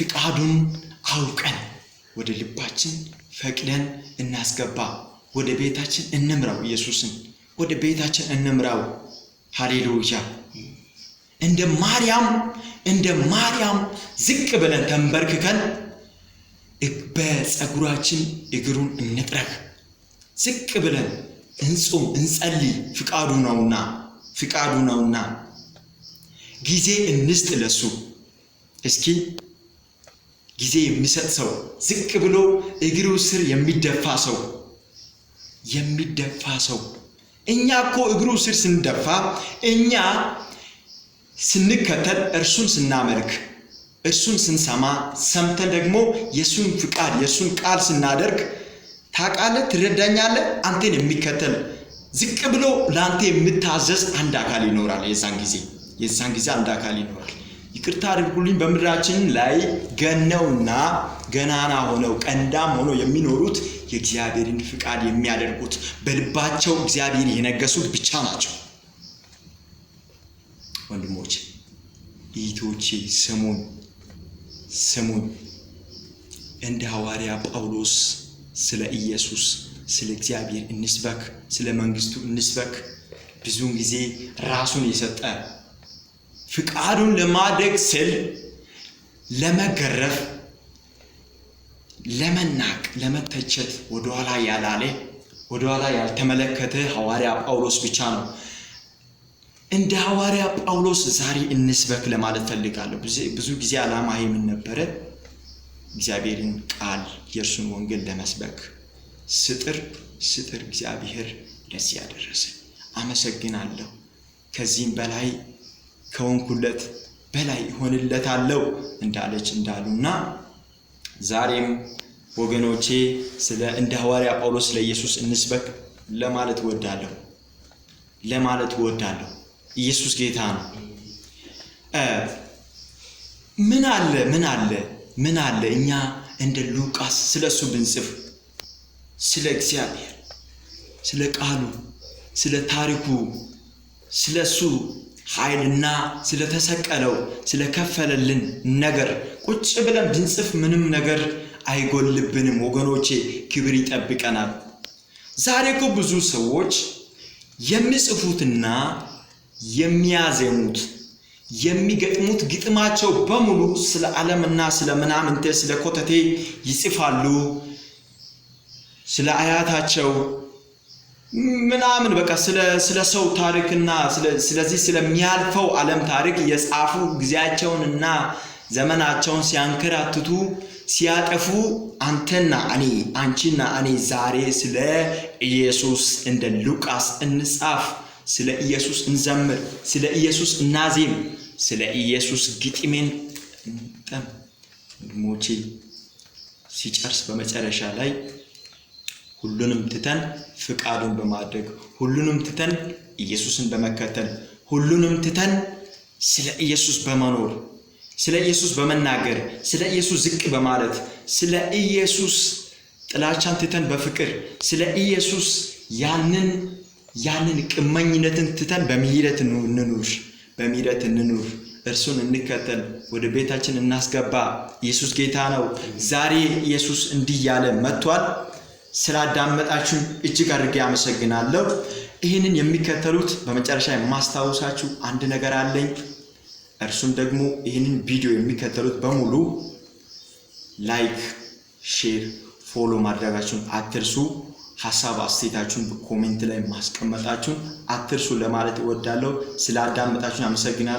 ፍቃዱን አውቀን ወደ ልባችን ፈቅደን እናስገባ። ወደ ቤታችን እንምራው። ኢየሱስን ወደ ቤታችን እንምራው። ሃሌሉያ። እንደ ማርያም ዝቅ ብለን ተንበርክከን በጸጉራችን እግሩን እንጥረግ። ዝቅ ብለን እንጾም፣ እንጸልይ። ፍቃዱ ነውና ጊዜ እንስጥ ለሱ። እስኪ ጊዜ የሚሰጥ ሰው፣ ዝቅ ብሎ እግሩ ስር የሚደፋ ሰው እኛ እኮ እግሩ ስር ስንደፋ፣ እኛ ስንከተል፣ እርሱን ስናመልክ፣ እርሱን ስንሰማ፣ ሰምተን ደግሞ የሱን ፍቃድ የሱን ቃል ስናደርግ ታውቃለህ፣ ትረዳኛለህ። አንተን የሚከተል ዝቅ ብሎ ላንተ የምታዘዝ አንድ አካል ይኖራል። የዛን ጊዜ አንድ አካል ይኖራል። ይቅርታ አድርጉልኝ፣ በምድራችን ላይ ገነውና ገናና ሆነው ቀንዳም ሆነው የሚኖሩት የእግዚአብሔርን ፍቃድ የሚያደርጉት በልባቸው እግዚአብሔር የነገሱት ብቻ ናቸው። ወንድሞቼ እህቶቼ ስሙን። እንደ ሐዋርያ ጳውሎስ ስለ ኢየሱስ ስለ እግዚአብሔር እንስበክ፣ ስለ መንግስቱ እንስበክ። ብዙውን ጊዜ ራሱን የሰጠ ፍቃዱን ለማድረግ ስል ለመገረፍ፣ ለመናቅ፣ ለመተቸት ወደኋላ ያላለ ወደኋላ ያልተመለከተ ሐዋርያ ጳውሎስ ብቻ ነው። እንደ ሐዋርያ ጳውሎስ ዛሬ እንስበክ ለማለት ፈልጋለሁ። ብዙ ጊዜ ዓላማ ምን ነበረ? እግዚአብሔርን ቃል የእርሱን ወንጌል ለመስበክ ስጥር እግዚአብሔር ለዚህ ያደረሰ አመሰግናለሁ። ከዚህም በላይ ከወንኩለት በላይ ሆንለታለሁ እንዳሉና ዛሬም ወገኖቼ እንደ ሐዋርያ ጳውሎስ ለኢየሱስ እንስበክ ለማለት እወዳለሁ። ኢየሱስ ጌታ ነው። ምን አለ እኛ እንደ ሉቃስ ስለሱ ብንጽፍ፣ ስለ እግዚአብሔር፣ ስለ ቃሉ፣ ስለ ታሪኩ፣ ስለሱ ኃይልና ስለተሰቀለው ስለከፈለልን ነገር ቁጭ ብለን ብንጽፍ ምንም ነገር አይጎልብንም ወገኖቼ። ክብር ይጠብቀናል። ዛሬ እኮ ብዙ ሰዎች የሚጽፉትና የሚያዜሙት የሚገጥሙት ግጥማቸው በሙሉ ስለ ዓለምና ስለ ምናምንተ ስለ ኮተቴ ይጽፋሉ። ስለ አያታቸው ምናምን በቃ ስለ ሰው ታሪክና ስለዚህ ስለሚያልፈው ዓለም ታሪክ የጻፉ ጊዜያቸውንና ዘመናቸውን ሲያንከራትቱ ሲያጠፉ፣ አንቺና እኔ ዛሬ ስለ ኢየሱስ እንደ ሉቃስ እንጻፍ፣ ስለ ኢየሱስ እንዘምር፣ ስለ ኢየሱስ እናዜም፣ ስለ ኢየሱስ ግጥሜን እንጠም። ወንድሞቼ ሲጨርስ በመጨረሻ ላይ ሁሉንም ትተን ፍቃዱን በማድረግ ሁሉንም ትተን ኢየሱስን በመከተል ሁሉንም ትተን ስለ ኢየሱስ በመኖር ስለ ኢየሱስ በመናገር ስለ ኢየሱስ ዝቅ በማለት ስለ ኢየሱስ ጥላቻን ትተን በፍቅር ስለ ኢየሱስ ያንን ቅመኝነትን ትተን በምህረት እንኑር። እርሱን እንከተል፣ ወደ ቤታችን እናስገባ። ኢየሱስ ጌታ ነው። ዛሬ ኢየሱስ እንዲህ ያለ መጥቷል። ስላዳመጣችሁን እጅግ አድርጌ አመሰግናለሁ። ይህንን የሚከተሉት በመጨረሻ የማስታውሳችሁ አንድ ነገር አለኝ። እርሱም ደግሞ ይህንን ቪዲዮ የሚከተሉት በሙሉ ላይክ፣ ሼር፣ ፎሎ ማድረጋችሁን አትርሱ። ሐሳብ አስተያየታችሁን በኮሜንት ላይ ማስቀመጣችሁን አትርሱ ለማለት እወዳለሁ። ስላዳመጣችሁን አመሰግናለሁ።